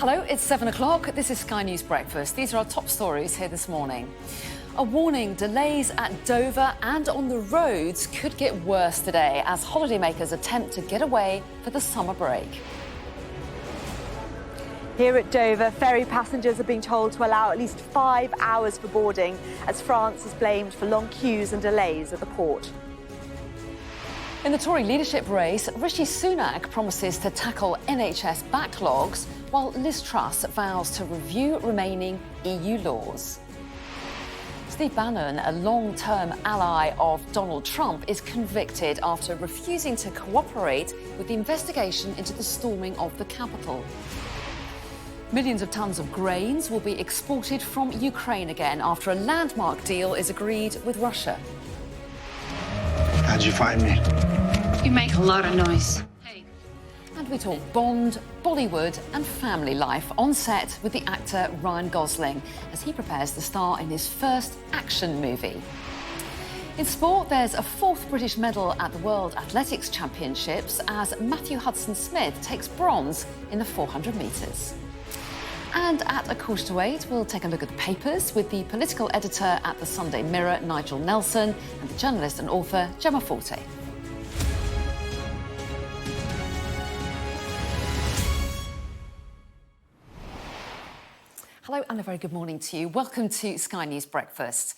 Hello, it's 7 o'clock. This is Sky News Breakfast. These are our top stories here this morning. A warning: delays at Dover and on the roads could get worse today as holidaymakers attempt to get away for the summer break. Here at Dover, ferry passengers are being told to allow at least 5 hours for boarding as France is blamed for long queues and delays at the port. In the Tory leadership race, Rishi Sunak promises to tackle NHS backlogs, while Liz Truss vows to review remaining EU laws. Steve Bannon, a long-term ally of Donald Trump, is convicted after refusing to cooperate with the investigation into the storming of the Capitol. Millions of tons of grains will be exported from Ukraine again after a landmark deal is agreed with Russia. How'd you find me? You make a lot of noise. Hey. And we talk Bond, Bollywood and family life on set with the actor Ryan Gosling as he prepares to star in his first action movie. In sport, there's a fourth British medal at the World Athletics Championships as Matthew Hudson-Smith takes bronze in the 400 metres. And at a quarter to 8, we'll take a look at the papers with the political editor at the Sunday Mirror, Nigel Nelson, and the journalist and author, Gemma Forte. Hello and a very good morning to you. Welcome to Sky News Breakfast.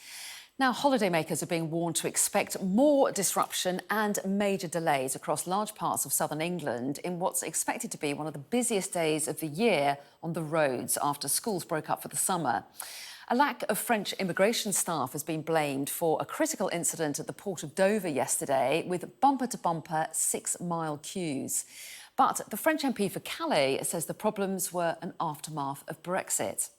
Now, holidaymakers are being warned to expect more disruption and major delays across large parts of southern England in what's expected to be one of the busiest days of the year on the roads after schools broke up for the summer. A lack of French immigration staff has been blamed for a critical incident at the port of Dover yesterday with bumper-to-bumper 6-mile queues. But the French MP for Calais says the problems were an aftermath of Brexit.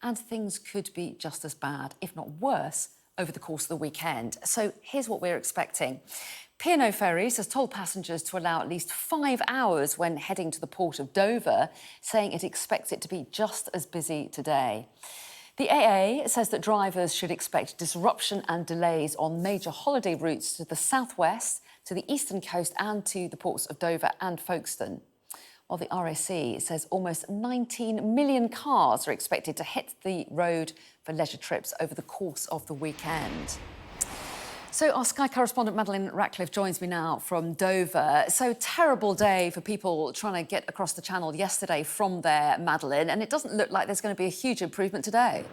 And things could be just as bad, if not worse, over the course of the weekend. So here's what we're expecting. P&O Ferries has told passengers to allow at least 5 hours when heading to the port of Dover, saying it expects it to be just as busy today. The AA says that drivers should expect disruption and delays on major holiday routes to the southwest, to the eastern coast and to the ports of Dover and Folkestone. While the RAC says almost 19 million cars are expected to hit the road for leisure trips over the course of the weekend. So our Sky correspondent Madeleine Ratcliffe joins me now from Dover. So terrible day for people trying to get across the channel yesterday from there, Madeleine, and it doesn't look like there's going to be a huge improvement today.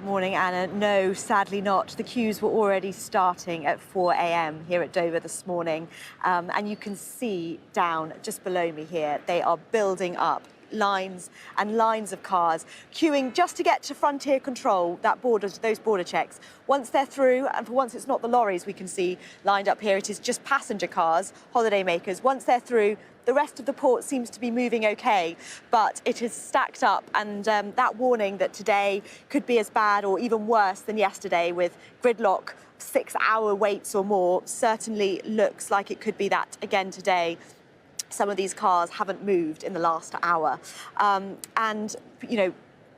Morning, Anna. No, sadly not. The queues were already starting at 4 a.m. here at Dover this morning. And you can see down just below me here, they are building up lines and lines of cars queuing just to get to frontier control, those border checks. Once they're through, and for once it's not the lorries we can see lined up here, it is just passenger cars, holidaymakers. Once they're through, the rest of the port seems to be moving okay, but it is stacked up, and that warning that today could be as bad or even worse than yesterday with gridlock, 6-hour waits or more, certainly looks like it could be that again today. Some of these cars haven't moved in the last hour. And, you know,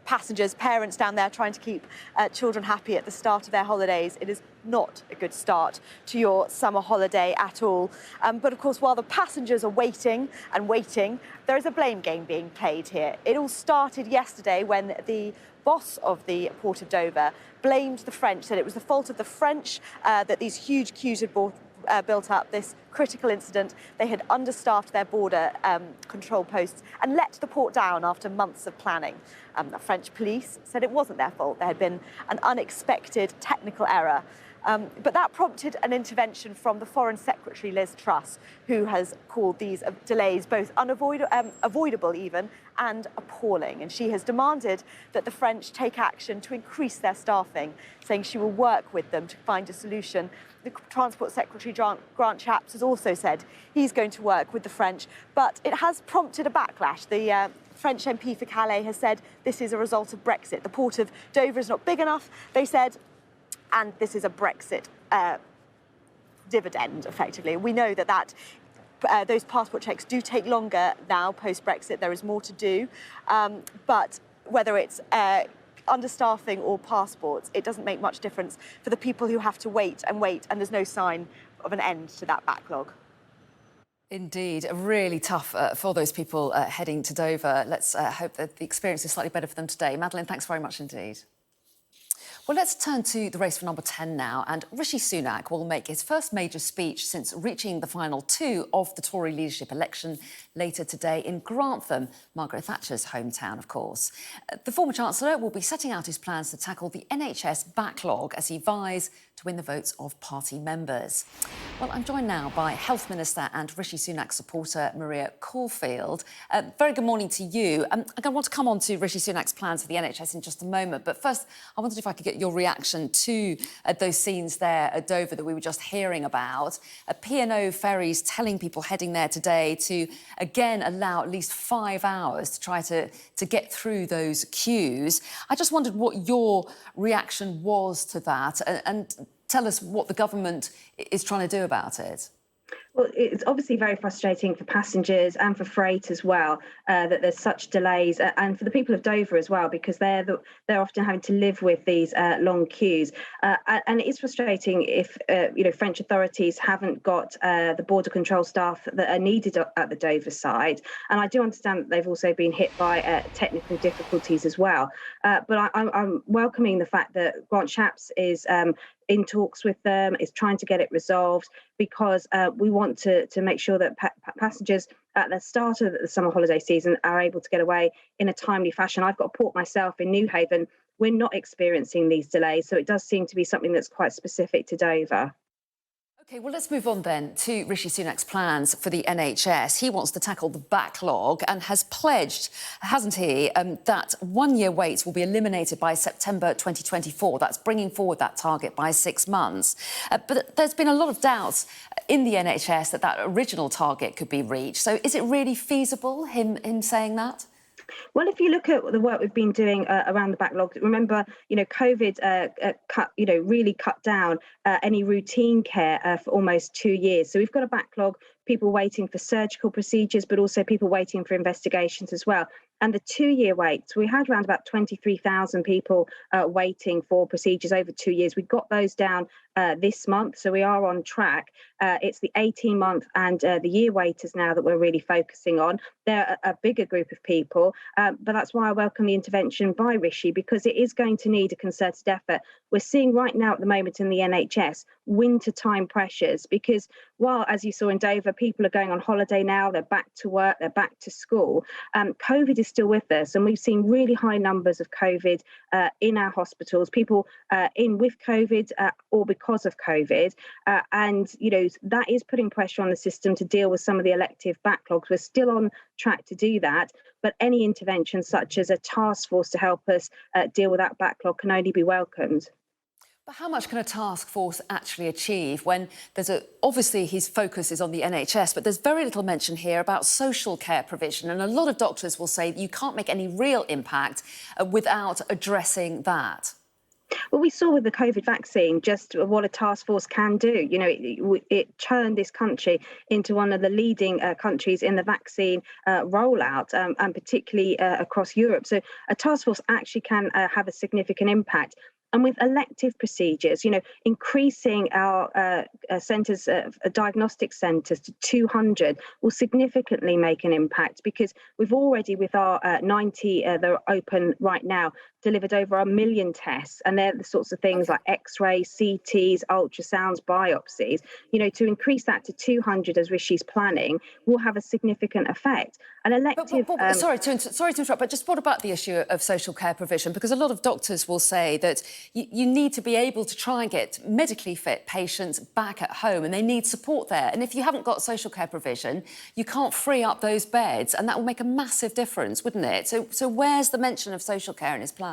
passengers, parents down there trying to keep children happy at the start of their holidays. It is not a good start to your summer holiday at all. But of course, while the passengers are waiting and waiting, there is a blame game being played here. It all started yesterday when the boss of the Port of Dover blamed the French, said it was the fault of the French that these huge queues had built up, this critical incident. They had understaffed their border control posts and let the port down after months of planning. The French police said it wasn't their fault. There had been an unexpected technical error. But that prompted an intervention from the Foreign Secretary, Liz Truss, who has called these delays both avoidable even and appalling. And she has demanded that the French take action to increase their staffing, saying she will work with them to find a solution. The Transport Secretary, Grant Shapps, has also said he's going to work with the French, but it has prompted a backlash. The French MP for Calais has said this is a result of Brexit. The port of Dover is not big enough, they said, and this is a Brexit dividend, effectively. We know that those passport checks do take longer now, post-Brexit. There is more to do. But whether it's understaffing or passports, it doesn't make much difference for the people who have to wait, and there's no sign of an end to that backlog. Indeed, really tough for those people heading to Dover. Let's hope that the experience is slightly better for them today. Madeleine, thanks very much indeed. Well, let's turn to the race for number 10 now. And Rishi Sunak will make his first major speech since reaching the final two of the Tory leadership election later today in Grantham, Margaret Thatcher's hometown, of course. The former Chancellor will be setting out his plans to tackle the NHS backlog as he vies to win the votes of party members. Well, I'm joined now by Health Minister and Rishi Sunak supporter Maria Caulfield. Very good morning to you. I want to come on to Rishi Sunak's plans for the NHS in just a moment, but first I wondered if I could get your reaction to those scenes there at Dover that we were just hearing about. P&O ferries telling people heading there today to again allow at least 5 hours to try to get through those queues. I just wondered what your reaction was to that and tell us what the government is trying to do about it. Well, it's obviously very frustrating for passengers and for freight as well that there's such delays, and for the people of Dover as well, because they're often having to live with these long queues. And it is frustrating if French authorities haven't got the border control staff that are needed at the Dover side. And I do understand that they've also been hit by technical difficulties as well. But I'm welcoming the fact that Grant Shapps is in talks with them, is trying to get it resolved, because we want to make sure that passengers at the start of the summer holiday season are able to get away in a timely fashion. I've got a port myself in Newhaven. We're not experiencing these delays, so it does seem to be something that's quite specific to Dover. OK, well, let's move on then to Rishi Sunak's plans for the NHS. He wants to tackle the backlog and has pledged, hasn't he, that 1 year waits will be eliminated by September 2024. That's bringing forward that target by 6 months. But there's been a lot of doubts in the NHS that original target could be reached. So is it really feasible, him saying that? Well, if you look at the work we've been doing around the backlog, remember, COVID really cut down any routine care for almost 2 years. So we've got a backlog, people waiting for surgical procedures, but also people waiting for investigations as well. And the 2 year waits, we had around about 23,000 people waiting for procedures over 2 years. We got those down this month, so we are on track. It's the 18-month and the year waiters now that we're really focusing on. They're a bigger group of people, but that's why I welcome the intervention by Rishi, because it is going to need a concerted effort. We're seeing right now at the moment in the NHS winter time pressures, because while, as you saw in Dover, people are going on holiday now, they're back to work, they're back to school, COVID is still with us, and we've seen really high numbers of COVID in our hospitals, people in with COVID or because of COVID, and that is putting pressure on the system to deal with some of the elective backlogs. We're still on track to do that, but any intervention such as a task force to help us deal with that backlog can only be welcomed. But how much can a task force actually achieve when obviously his focus is on the NHS, but there's very little mention here about social care provision, and a lot of doctors will say that you can't make any real impact without addressing that. Well, we saw with the COVID vaccine just what a task force can do. It turned this country into one of the leading countries in the vaccine rollout, and particularly across Europe. So a task force actually can have a significant impact. And with elective procedures, increasing our centres, diagnostic centres to 200 will significantly make an impact, because we've already, with our 90 that are open right now, delivered over 1 million tests. And they're the sorts of things like X-rays, CTs, ultrasounds, biopsies. To increase that to 200, as Rishi's planning, will have a significant effect. An elective... Sorry to interrupt, but just what about the issue of social care provision? Because a lot of doctors will say that you need to be able to try and get medically fit patients back at home, and they need support there. And if you haven't got social care provision, you can't free up those beds, and that will make a massive difference, wouldn't it? So where's the mention of social care in his plans?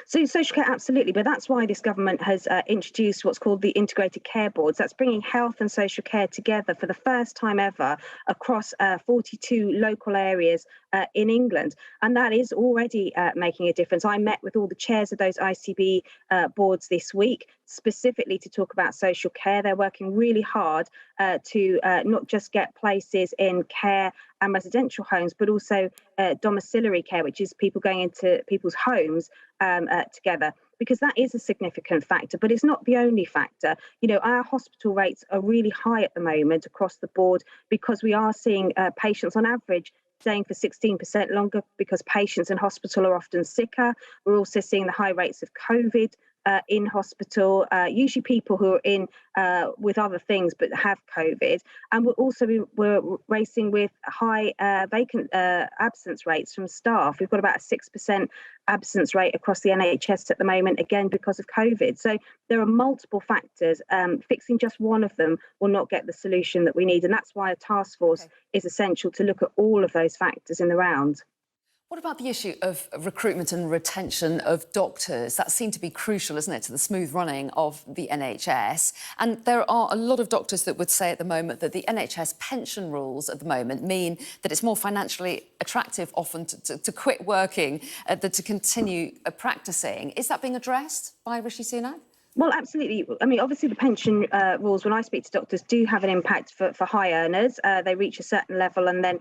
So social care, absolutely. But that's why this government has introduced what's called the integrated care boards. That's bringing health and social care together for the first time ever across 42 local areas in England. And that is already making a difference. I met with all the chairs of those ICB boards this week, specifically to talk about social care. They're working really hard to not just get places in care and residential homes, but also domiciliary care, which is people going into people's homes together. because that is a significant factor, but it's not the only factor. You know, our hospital rates are really high at the moment across the board because we are seeing patients on average staying for 16% longer because patients in hospital are often sicker. We're also seeing the high rates of COVID in hospital, usually people who are in with other things but have COVID. And we're racing with high vacant absence rates from staff. We've got about a 6% absence rate across the NHS at the moment, again, because of COVID. So there are multiple factors. Fixing just one of them will not get the solution that we need. And that's why a task force is essential to look at all of those factors in the round. What about the issue of recruitment and retention of doctors? That seemed to be crucial, isn't it, to the smooth running of the NHS? And there are a lot of doctors that would say at the moment that the NHS pension rules at the moment mean that it's more financially attractive often to quit working than to continue practising. Is that being addressed by Rishi Sunak? Well, absolutely. I mean, obviously, the pension rules, when I speak to doctors, do have an impact for high earners. They reach a certain level and then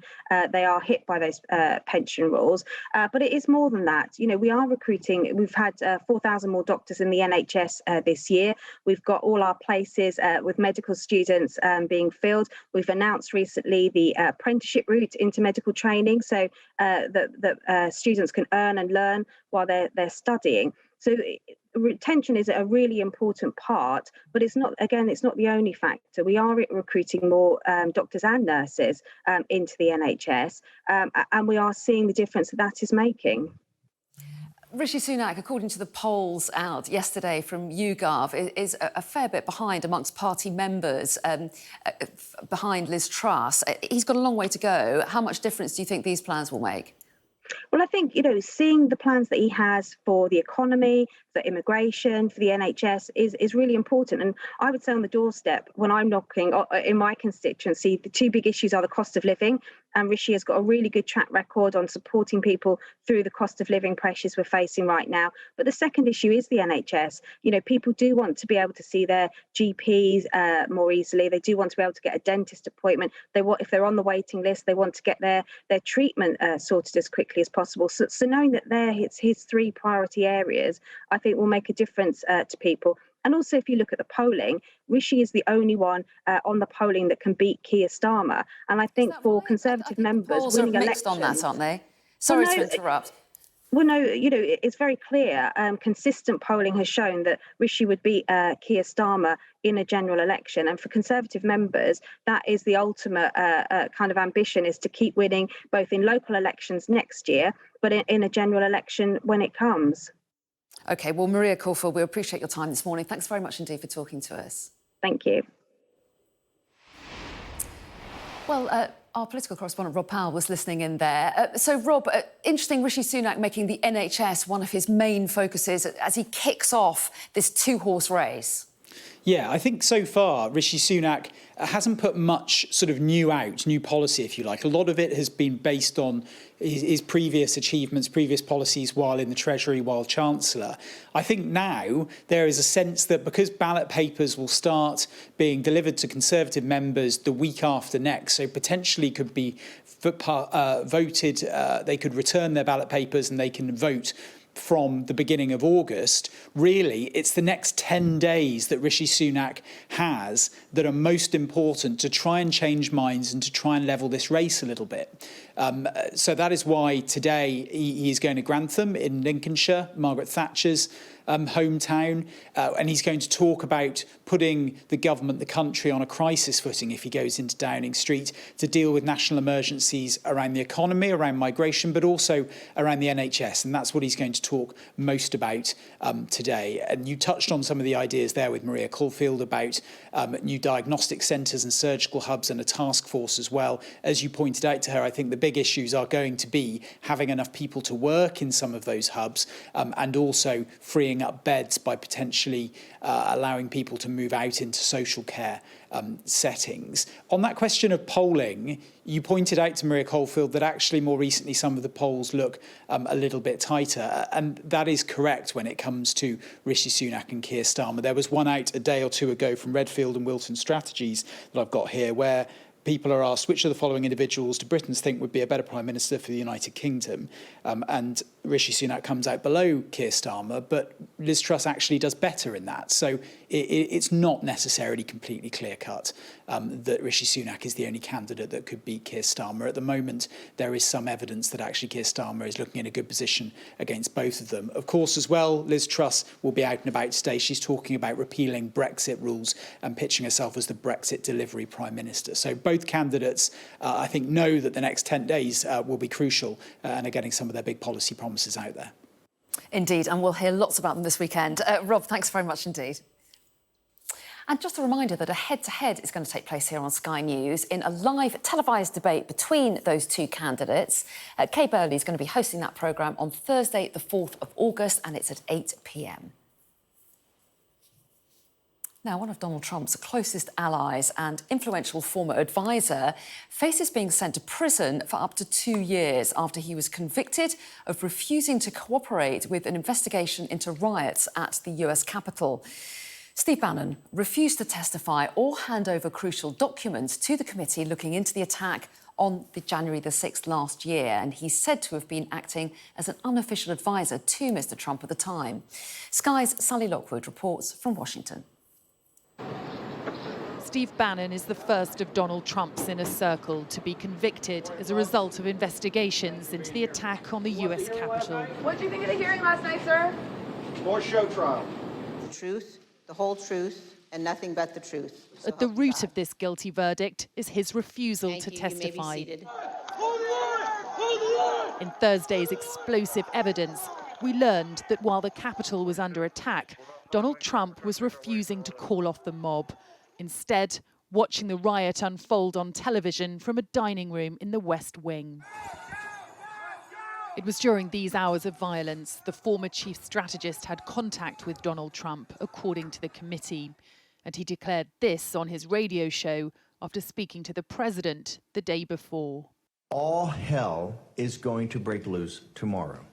they are hit by those pension rules. But it is more than that. You know, we are recruiting. We've had 4,000 more doctors in the NHS this year. We've got all our places with medical students being filled. We've announced recently the apprenticeship route into medical training so that students can earn and learn while they're studying. So retention is a really important part, but it's not the only factor. We are recruiting more doctors and nurses into the NHS, and we are seeing the difference that is making. Rishi Sunak, according to the polls out yesterday from YouGov, is a fair bit behind amongst party members, behind Liz Truss. He's got a long way to go. How much difference do you think these plans will make? Well, I think, seeing the plans that he has for the economy, for immigration, for the NHS is really important. And I would say on the doorstep, when I'm knocking in my constituency, the two big issues are the cost of living. And Rishi has got a really good track record on supporting people through the cost of living pressures we're facing right now. But the second issue is the NHS. People do want to be able to see their GPs more easily. They do want to be able to get a dentist appointment. If they're on the waiting list, they want to get their treatment sorted as quickly as possible. So knowing that it's his three priority areas, I think will make a difference to people. And also, if you look at the polling, Rishi is the only one on the polling that can beat Keir Starmer. And I think for right? Conservative members, polls are mixed elections on that, aren't they? Sorry to interrupt. Well, no, it's very clear. Consistent polling has shown that Rishi would beat Keir Starmer in a general election. And for Conservative members, that is the ultimate kind of ambition, is to keep winning both in local elections next year, but in a general election when it comes. OK, well, Maria Caulfield, we appreciate your time this morning. Thanks very much indeed for talking to us. Thank you. Well, our political correspondent Rob Powell was listening in there. So, Rob, interesting, Rishi Sunak making the NHS one of his main focuses as he kicks off this two-horse race. Yeah, I think so far Rishi Sunak hasn't put much sort of new policy, if you like. A lot of it has been based on his previous achievements, previous policies while in the Treasury, while Chancellor. I think now there is a sense that because ballot papers will start being delivered to Conservative members the week after next, so potentially could be voted, they could return their ballot papers and they can vote from the beginning of August. Really, it's the next 10 days that Rishi Sunak has that are most important to try and change minds and to try and level this race a little bit. So that is why today he is going to Grantham in Lincolnshire, Margaret Thatcher's hometown, and he's going to talk about putting the government, the country, on a crisis footing if he goes into Downing Street to deal with national emergencies around the economy, around migration, but also around the NHS. And that's what he's going to talk most about today. And you touched on some of the ideas there with Maria Caulfield about new diagnostic centres and surgical hubs and a task force as well. As you pointed out to her, I think the big issues are going to be having enough people to work in some of those hubs and also freeing up beds by potentially allowing people to move out into social care settings. On that question of polling, you pointed out to Maria Caulfield that actually more recently some of the polls look a little bit tighter, and that is correct when it comes to Rishi Sunak and Keir Starmer. There was one out a day or two ago from Redfield and Wilton Strategies that I've got here where people are asked which of the following individuals do Britons think would be a better Prime Minister for the United Kingdom, and Rishi Sunak comes out below Keir Starmer, but Liz Truss actually does better in that. So it's not necessarily completely clear-cut that Rishi Sunak is the only candidate that could beat Keir Starmer. At the moment, there is some evidence that actually Keir Starmer is looking in a good position against both of them. Of course, as well, Liz Truss will be out and about today. She's talking about repealing Brexit rules and pitching herself as the Brexit delivery Prime Minister. So both candidates, I think, know that the next 10 days will be crucial and are getting some of their big policy promises out there. Indeed, and we'll hear lots about them this weekend. Rob, thanks very much indeed. And just a reminder that a head-to-head is going to take place here on Sky News in a live televised debate between those two candidates. Kay Burley is going to be hosting that programme on Thursday, the 4th of August, and it's at 8 p.m. Now, one of Donald Trump's closest allies and influential former advisor faces being sent to prison for up to 2 years after he was convicted of refusing to cooperate with an investigation into riots at the US Capitol. Steve Bannon refused to testify or hand over crucial documents to the committee looking into the attack on January the 6th last year, and he's said to have been acting as an unofficial advisor to Mr Trump at the time. Sky's Sally Lockwood reports from Washington. Steve Bannon is the first of Donald Trump's inner circle to be convicted as a result of investigations into the attack on the US Capitol. What did you think of the hearing last night, sir? More show trial. The truth, the whole truth, and nothing but the truth. At the root of this guilty verdict is his refusal to testify. In Thursday's explosive evidence, we learned that while the Capitol was under attack, Donald Trump was refusing to call off the mob, instead watching the riot unfold on television from a dining room in the West Wing. It was during these hours of violence the former chief strategist had contact with Donald Trump, according to the committee. And he declared this on his radio show after speaking to the president the day before. All hell is going to break loose tomorrow.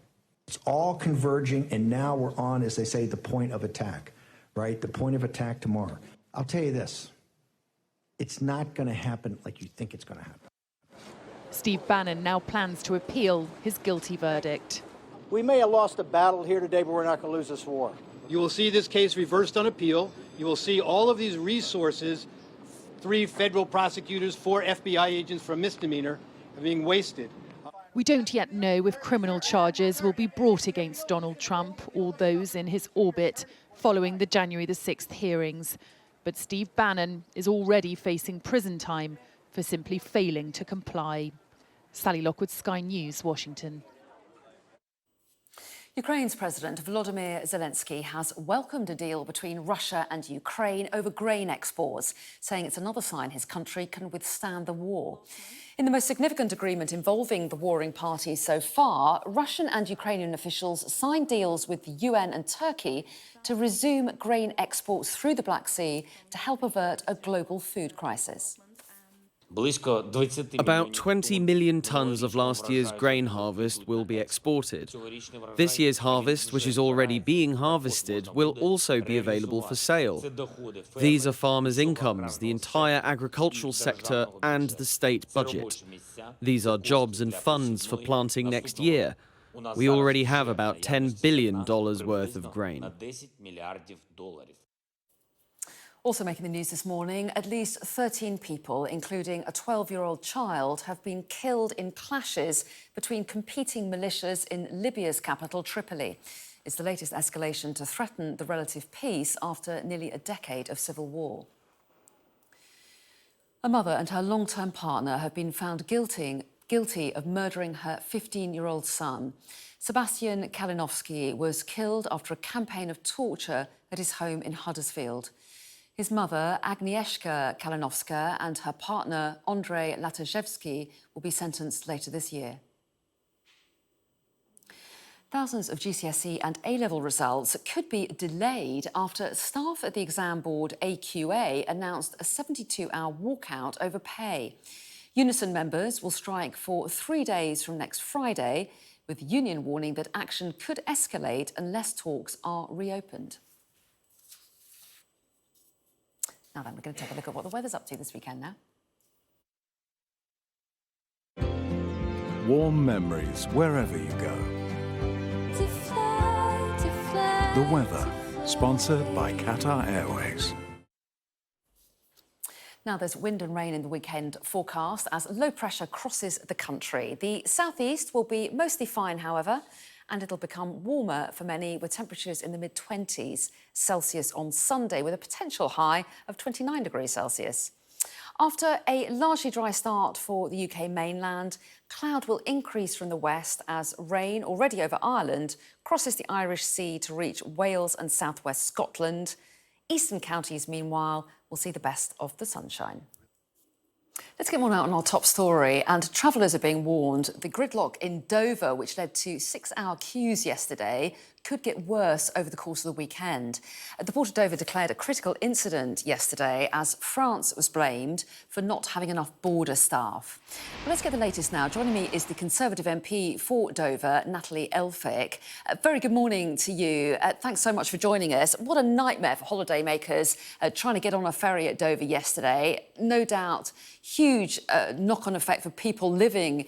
It's all converging, and now we're on, as they say, the point of attack, right? The point of attack tomorrow. I'll tell you this, it's not going to happen like you think it's going to happen. Steve Bannon now plans to appeal his guilty verdict. We may have lost a battle here today, but we're not going to lose this war. You will see this case reversed on appeal. You will see all of these resources, 3 federal prosecutors, 4 FBI agents for misdemeanor, are being wasted. We don't yet know if criminal charges will be brought against Donald Trump or those in his orbit following the January the 6th hearings. But Steve Bannon is already facing prison time for simply failing to comply. Sally Lockwood, Sky News, Washington. Ukraine's President Volodymyr Zelensky has welcomed a deal between Russia and Ukraine over grain exports, saying it's another sign his country can withstand the war. In the most significant agreement involving the warring parties so far, Russian and Ukrainian officials signed deals with the UN and Turkey to resume grain exports through the Black Sea to help avert a global food crisis. About 20 million tonnes of last year's grain harvest will be exported. This year's harvest, which is already being harvested, will also be available for sale. These are farmers' incomes, the entire agricultural sector and the state budget. These are jobs and funds for planting next year. We already have about $10 billion worth of grain. Also making the news this morning, at least 13 people, including a 12-year-old child, have been killed in clashes between competing militias in Libya's capital, Tripoli. It's the latest escalation to threaten the relative peace after nearly a decade of civil war. A mother and her long-term partner have been found guilty of murdering her 15-year-old son. Sebastian Kalinowski was killed after a campaign of torture at his home in Huddersfield. His mother, Agnieszka Kalinowska, and her partner, Andrzej Lataszewski, will be sentenced later this year. Thousands of GCSE and A-level results could be delayed after staff at the exam board AQA announced a 72-hour walkout over pay. Unison members will strike for 3 days from next Friday, with the union warning that action could escalate unless talks are reopened. Now then, we're going to take a look at what the weather's up to this weekend now. Warm memories wherever you go. The weather, sponsored by Qatar Airways. Now, there's wind and rain in the weekend forecast as low pressure crosses the country. The southeast will be mostly fine, however, and it'll become warmer for many, with temperatures in the mid-20s Celsius on Sunday, with a potential high of 29 degrees Celsius. After a largely dry start for the UK mainland, cloud will increase from the west as rain, already over Ireland, crosses the Irish Sea to reach Wales and southwest Scotland. Eastern counties, meanwhile, will see the best of the sunshine. Let's get more now on our top story. And travellers are being warned the gridlock in Dover, which led to 6-hour queues yesterday, could get worse over the course of the weekend. The Port of Dover declared a critical incident yesterday as France was blamed for not having enough border staff. Well, let's get the latest now. Joining me is the Conservative MP for Dover, Natalie Elphicke. Very good morning to you. Thanks so much for joining us. What a nightmare for holidaymakers trying to get on a ferry at Dover yesterday. No doubt, huge knock-on effect for people living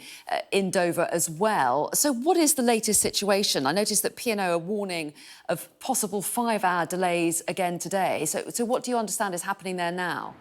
in Dover as well. So what is the latest situation? I noticed that P&O are warning of possible 5-hour delays again today. So what do you understand is happening there now?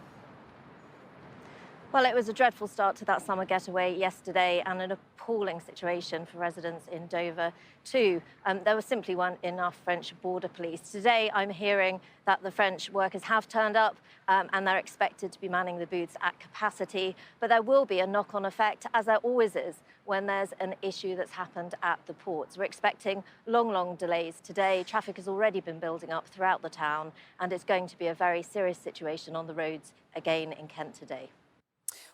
Well, it was a dreadful start to that summer getaway yesterday and an appalling situation for residents in Dover too. There was simply weren't enough French border police. Today, I'm hearing that the French workers have turned up and they're expected to be manning the booths at capacity. But there will be a knock-on effect, as there always is, when there's an issue that's happened at the ports. We're expecting long delays today. Traffic has already been building up throughout the town, and it's going to be a very serious situation on the roads again in Kent today.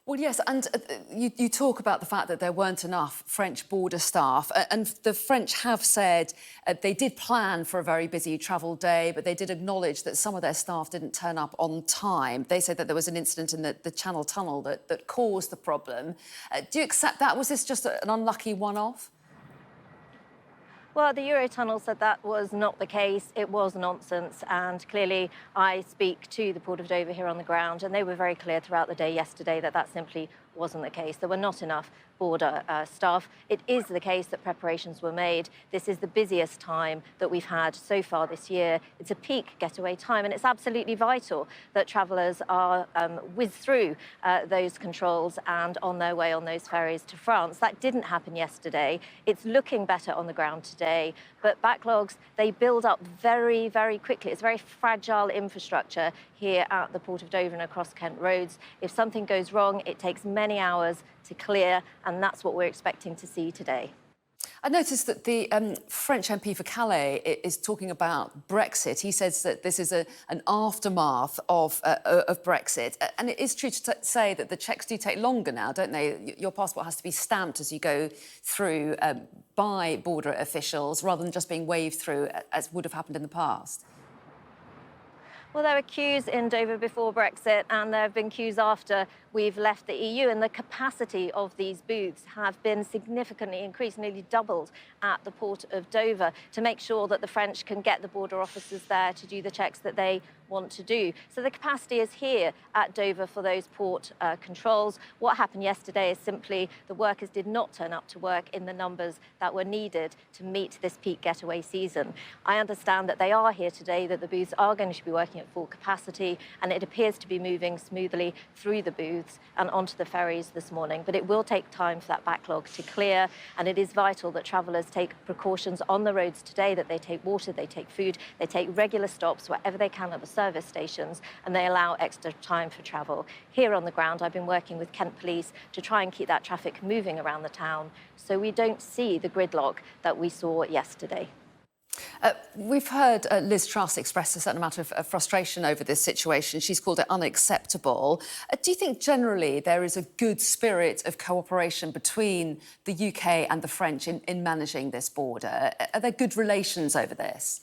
Well, yes, and you talk about the fact that there weren't enough French border staff, and the French have said they did plan for a very busy travel day, but they did acknowledge that some of their staff didn't turn up on time. They said that there was an incident in the Channel Tunnel that caused the problem. Do you accept that? Was this just an unlucky one-off? Well, the Eurotunnel said that was not the case. It was nonsense. And clearly, I speak to the Port of Dover here on the ground, and they were very clear throughout the day yesterday that that simply wasn't the case. There were not enough border staff. It is the case that preparations were made. This is the busiest time that we've had so far this year. It's a peak getaway time, and it's absolutely vital that travellers are whizzed through those controls and on their way on those ferries to France. That didn't happen yesterday. It's looking better on the ground today, but backlogs, they build up very quickly. It's very fragile infrastructure here at the Port of Dover and across Kent roads. If something goes wrong, it takes many hours to clear, and that's what we're expecting to see today. I noticed that the French MP for Calais is talking about Brexit. He says that this is an aftermath of Brexit. And it is true to say that the checks do take longer now, don't they? Your passport has to be stamped as you go through by border officials rather than just being waved through as would have happened in the past. Well, there were queues in Dover before Brexit, and there have been queues after we've left the EU, and the capacity of these booths have been significantly increased, nearly doubled at the Port of Dover, to make sure that the French can get the border officers there to do the checks that they want to do. So the capacity is here at Dover for those port controls. What happened yesterday is simply the workers did not turn up to work in the numbers that were needed to meet this peak getaway season. I understand that they are here today, that the booths are going to be working at full capacity, and it appears to be moving smoothly through the booths and onto the ferries this morning. But it will take time for that backlog to clear, and it is vital that travellers take precautions on the roads today, that they take water, they take food, they take regular stops wherever they can at the service stations, and they allow extra time for travel. Here on the ground, I've been working with Kent Police to try and keep that traffic moving around the town so we don't see the gridlock that we saw yesterday. We've heard Liz Truss express a certain amount of frustration over this situation. She's called it unacceptable. Do you think generally there is a good spirit of cooperation between the UK and the French in managing this border? Are there good relations over this?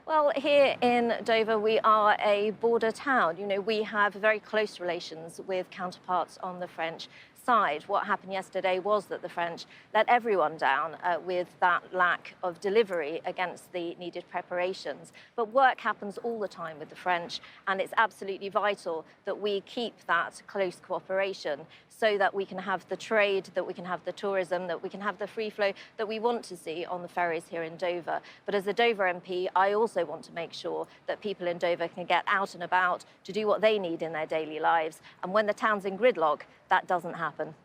Well, here in Dover, we are a border town. You know, we have very close relations with counterparts on the French side. What happened yesterday was that the French let everyone down with that lack of delivery against the needed preparations. But work happens all the time with the French, and it's absolutely vital that we keep that close cooperation so that we can have the trade, that we can have the tourism, that we can have the free flow that we want to see on the ferries here in Dover. But as a Dover MP, I also want to make sure that people in Dover can get out and about to do what they need in their daily lives. And when the town's in gridlock, that doesn't happen.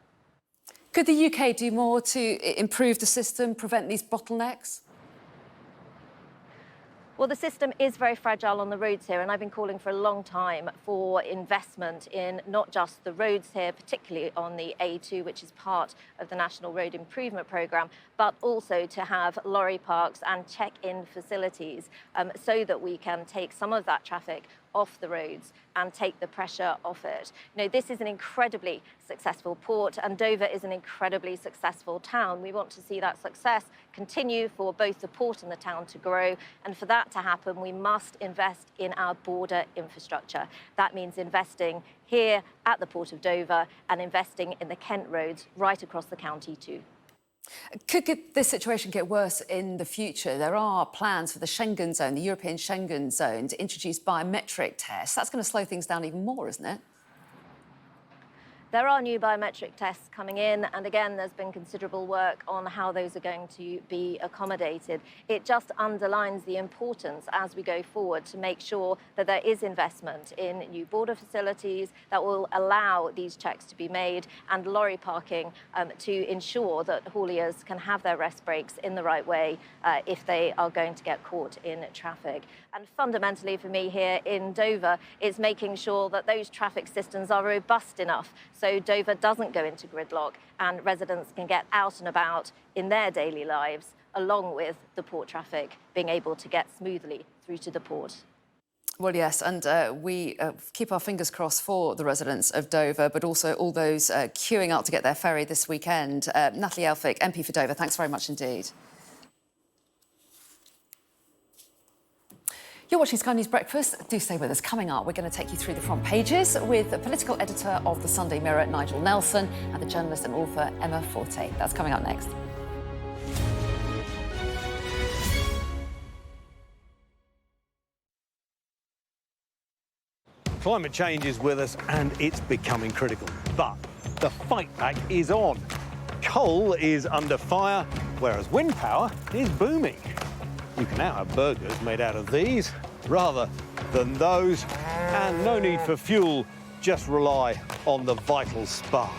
Could the UK do more to improve the system, prevent these bottlenecks? Well, the system is very fragile on the roads here, and I've been calling for a long time for investment in not just the roads here, particularly on the A2, which is part of the National Road Improvement Programme, but also to have lorry parks and check-in facilities so that we can take some of that traffic off the roads and take the pressure off it. You know, this is an incredibly successful port, and Dover is an incredibly successful town. We want to see that success continue for both the port and the town to grow, and for that to happen, we must invest in our border infrastructure. That means investing here at the Port of Dover and investing in the Kent roads right across the county too. Could this situation get worse in the future? There are plans for the Schengen zone, the European Schengen zone, to introduce biometric tests. That's going to slow things down even more, isn't it? There are new biometric tests coming in, and again, there's been considerable work on how those are going to be accommodated. It just underlines the importance as we go forward to make sure that there is investment in new border facilities that will allow these checks to be made, and lorry parking to ensure that hauliers can have their rest breaks in the right way if they are going to get caught in traffic. And fundamentally for me here in Dover is making sure that those traffic systems are robust enough so Dover doesn't go into gridlock and residents can get out and about in their daily lives, along with the port traffic being able to get smoothly through to the port. Well, yes, and we keep our fingers crossed for the residents of Dover, but also all those queuing up to get their ferry this weekend. Natalie Elphicke, MP for Dover, thanks very much indeed. You're watching Sky News Breakfast. Do stay with us. Coming up, we're going to take you through the front pages with the political editor of the Sunday Mirror, Nigel Nelson, and the journalist and author, Emma Forte. That's coming up next. Climate change is with us and it's becoming critical. But the fight back is on. Coal is under fire, whereas wind power is booming. You can now have burgers made out of these rather than those, and no need for fuel, just rely on the vital spark.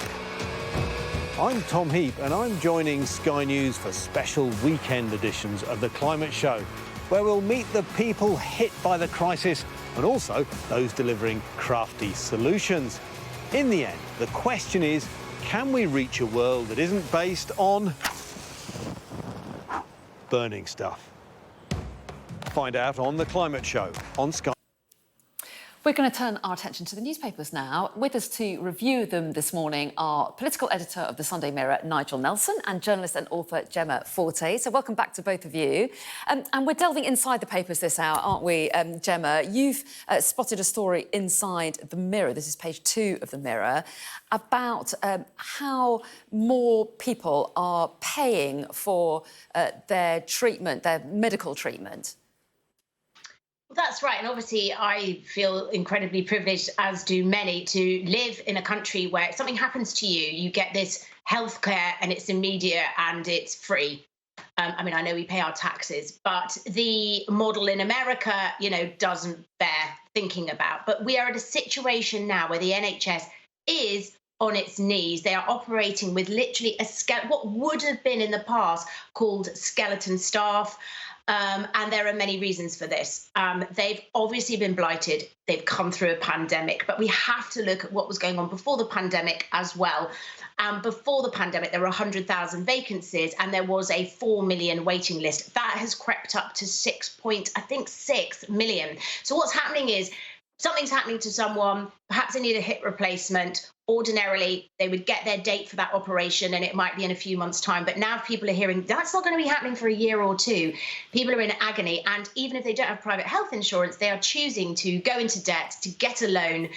I'm Tom Heap, and I'm joining Sky News for special weekend editions of The Climate Show, where we'll meet the people hit by the crisis and also those delivering crafty solutions. In the end, the question is, can we reach a world that isn't based on burning stuff? Find out on The Climate Show on Sky. We're going to turn our attention to the newspapers now. With us to review them this morning are political editor of the Sunday Mirror, Nigel Nelson, and journalist and author Gemma Forte. So welcome back to both of you. And we're delving inside the papers this hour, aren't we, Gemma? You've spotted a story inside the Mirror, this is page 2 of the Mirror, about how more people are paying for their treatment, their medical treatment. That's right. And obviously, I feel incredibly privileged, as do many, to live in a country where if something happens to you, you get this healthcare and it's immediate and it's free. I mean, I know we pay our taxes, but the model in America, doesn't bear thinking about. But we are at a situation now where the NHS is on its knees. They are operating with literally what would have been in the past called skeleton staff. And there are many reasons for this. They've obviously been blighted. They've come through a pandemic, but we have to look at what was going on before the pandemic as well. Before the pandemic, there were 100,000 vacancies and there was a 4 million waiting list. That has crept up to 6 million. So what's happening is something's happening to someone, perhaps they need a hip replacement. Ordinarily, they would get their date for that operation and it might be in a few months' time. But now people are hearing that's not going to be happening for a year or two. People are in agony. And even if they don't have private health insurance, they are choosing to go into debt, to get a loan,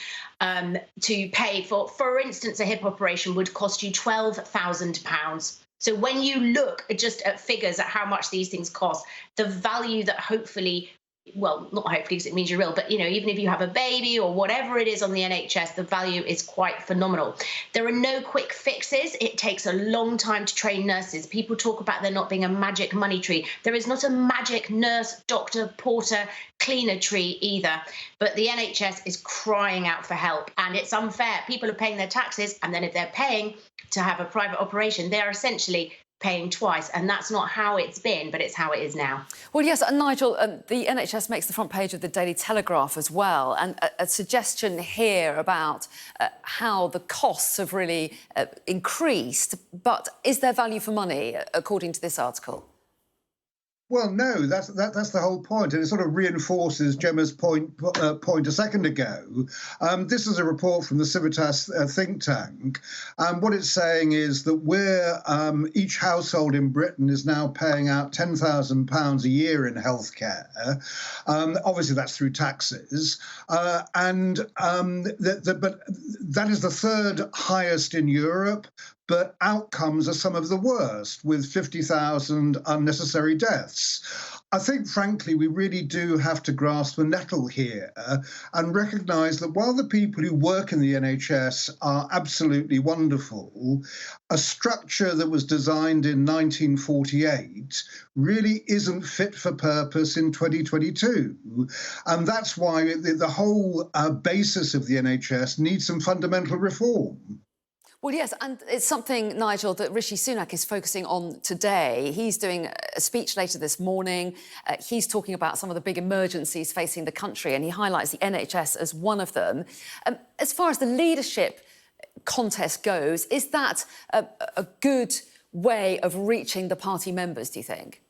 to pay for instance, a hip operation would cost you £12,000. So when you look just at figures at how much these things cost, the value that hopefully, well, not hopefully because it means you're ill, but, you know, even if you have a baby or whatever it is on the NHS, the value is quite phenomenal. There are no quick fixes. It takes a long time to train nurses. People talk about there not being a magic money tree. There is not a magic nurse, doctor, porter, cleaner tree either. But the NHS is crying out for help, and it's unfair. People are paying their taxes, and then if they're paying to have a private operation, they are essentially paying twice, and that's not how it's been, but it's how it is now. Well, yes, and Nigel, the NHS makes the front page of the Daily Telegraph as well, and a suggestion here about how the costs have really increased, but is there value for money, according to this article? Well, no, that's the whole point, and it sort of reinforces Gemma's point a second ago. This is a report from the Civitas think tank, and what it's saying is that each household in Britain is now paying out £10,000 a year in healthcare. Obviously, that's through taxes, but that is the third highest in Europe. But outcomes are some of the worst, with 50,000 unnecessary deaths. I think, frankly, we really do have to grasp the nettle here and recognise that while the people who work in the NHS are absolutely wonderful, a structure that was designed in 1948 really isn't fit for purpose in 2022. And that's why the whole basis of the NHS needs some fundamental reform. Well, yes, and it's something, Nigel, that Rishi Sunak is focusing on today. He's doing a speech later this morning. He's talking about some of the big emergencies facing the country, and he highlights the NHS as one of them. As far as the leadership contest goes, is that a good way of reaching the party members, do you think?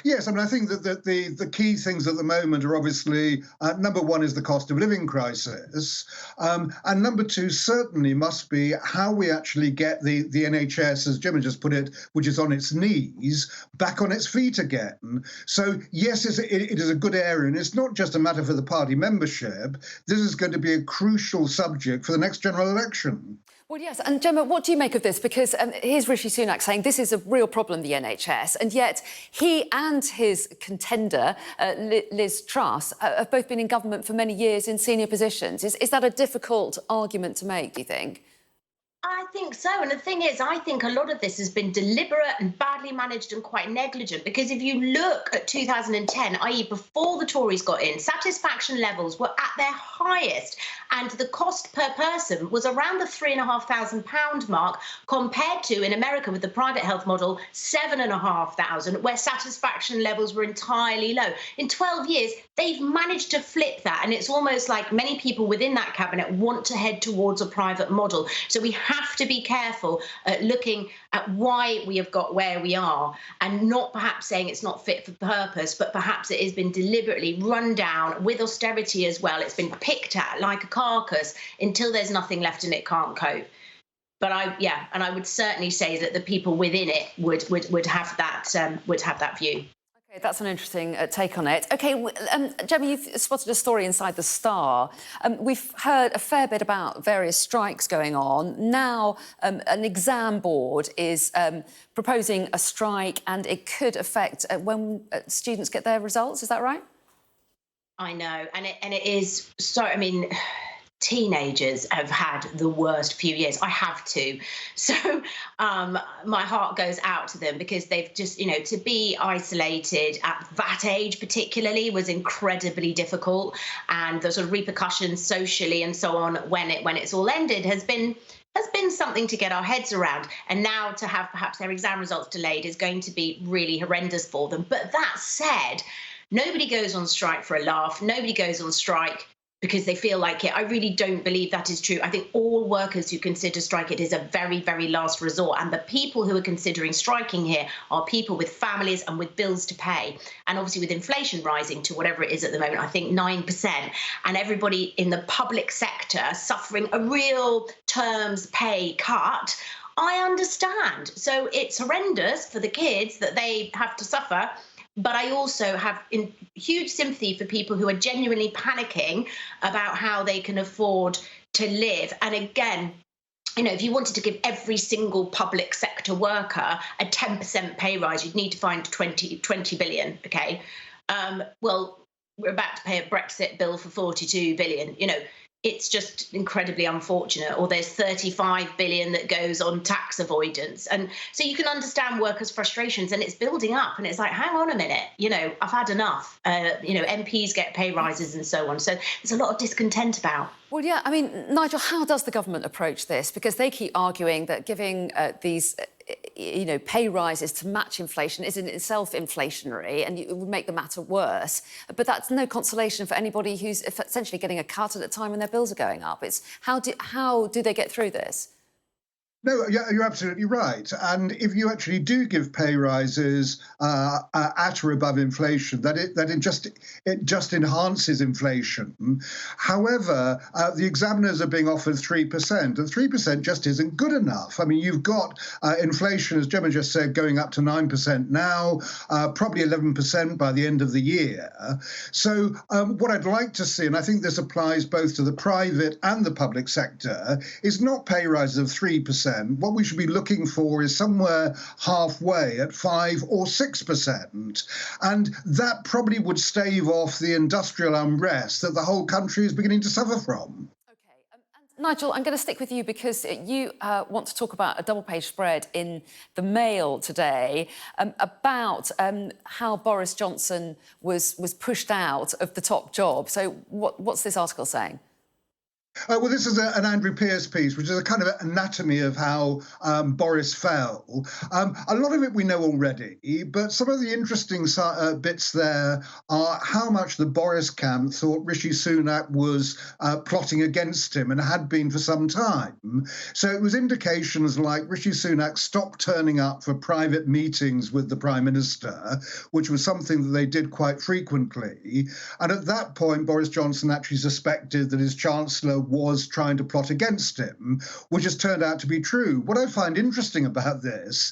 Yes, I mean, I think that the key things at the moment are obviously, number one is the cost of living crisis, and number two certainly must be how we actually get the NHS, as Gemma just put it, which is on its knees, back on its feet again. So, yes, it is a good area, and it's not just a matter for the party membership. This is going to be a crucial subject for the next general election. Well, yes, and Gemma, what do you make of this? Because here's Rishi Sunak saying this is a real problem, the NHS, and yet he and his contender, Liz Truss, have both been in government for many years in senior positions. Is that a difficult argument to make, do you think? I think so. And the thing is, I think a lot of this has been deliberate and badly managed and quite negligent, because if you look at 2010, i.e. before the Tories got in, satisfaction levels were at their highest and the cost per person was around the £3,500 mark, compared to, in America with the private health model, £7,500, where satisfaction levels were entirely low. In 12 years, they've managed to flip that, and it's almost like many people within that cabinet want to head towards a private model. So we have to be careful at looking at why we have got where we are, and not perhaps saying it's not fit for purpose, but perhaps it has been deliberately run down with austerity as well. It's been picked at like a carcass until there's nothing left and it can't cope. But I would certainly say that the people within it would have that view. OK, that's an interesting take on it. OK, Gemma, you've spotted a story inside the Star. We've heard a fair bit about various strikes going on. Now, an exam board is proposing a strike, and it could affect when students get their results. Is that right? I know, and it is so. I mean, teenagers have had the worst few years. I have to. So my heart goes out to them, because they've just, to be isolated at that age particularly was incredibly difficult, and the sort of repercussions socially and so on when it's all ended has been something to get our heads around. And now to have perhaps their exam results delayed is going to be really horrendous for them. But that said, nobody goes on strike for a laugh. Nobody goes on strike because they feel like it. I really don't believe that is true. I think all workers who consider strike, it is a very, very last resort. And the people who are considering striking here are people with families and with bills to pay. And obviously with inflation rising to whatever it is at the moment, I think 9%, and everybody in the public sector suffering a real terms pay cut, I understand. So it's horrendous for the kids that they have to suffer. But I also have huge sympathy for people who are genuinely panicking about how they can afford to live. And again, you know, if you wanted to give every single public sector worker a 10% pay rise, you'd need to find 20 billion, okay? Well, we're about to pay a Brexit bill for 42 billion, you know. It's just incredibly unfortunate. Or there's 35 billion that goes on tax avoidance. And so you can understand workers' frustrations, and it's building up. And it's like, hang on a minute, you know, I've had enough. You know, MPs get pay rises and so on. So there's a lot of discontent about. Well, yeah, I mean, Nigel, how does the government approach this? Because they keep arguing that giving these you know, pay rises to match inflation is in itself inflationary and it would make the matter worse. But that's no consolation for anybody who's essentially getting a cut at a time when their bills are going up. It's how do they get through this? No, you're absolutely right. And if you actually do give pay rises at or above inflation, it just enhances inflation. However, the examiners are being offered 3%, and 3% just isn't good enough. I mean, you've got inflation, as Gemma just said, going up to 9% now, probably 11% by the end of the year. So what I'd like to see, and I think this applies both to the private and the public sector, is not pay rises of 3%. What we should be looking for is somewhere halfway at 5 or 6%. And that probably would stave off the industrial unrest that the whole country is beginning to suffer from. Nigel, I'm going to stick with you because you want to talk about a double-page spread in the Mail today about how Boris Johnson was pushed out of the top job. So what's this article saying? Well, this is an Andrew Pierce piece, which is a kind of anatomy of how Boris fell. A lot of it we know already, but some of the interesting bits there are how much the Boris camp thought Rishi Sunak was plotting against him and had been for some time. So it was indications like Rishi Sunak stopped turning up for private meetings with the Prime Minister, which was something that they did quite frequently. And at that point, Boris Johnson actually suspected that his Chancellor was trying to plot against him, which has turned out to be true. What I find interesting about this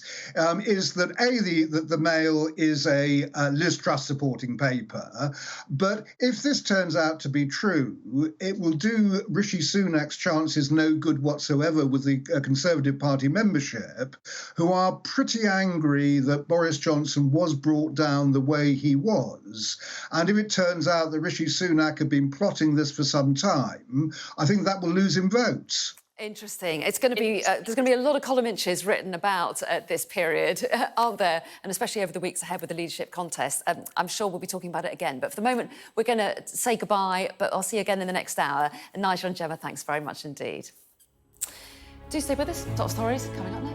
is that, the Mail is a Liz Truss supporting paper, but if this turns out to be true, it will do Rishi Sunak's chances no good whatsoever with the Conservative Party membership, who are pretty angry that Boris Johnson was brought down the way he was. And if it turns out that Rishi Sunak had been plotting this for some time, I think that will lose him votes. Interesting. It's going to be there's going to be a lot of column inches written about this period, aren't there? And especially over the weeks ahead with the leadership contest. I'm sure we'll be talking about it again. But for the moment, we're going to say goodbye. But I'll see you again in the next hour. And Nigel and Gemma, thanks very much indeed. Do stay with us. Top stories coming up next.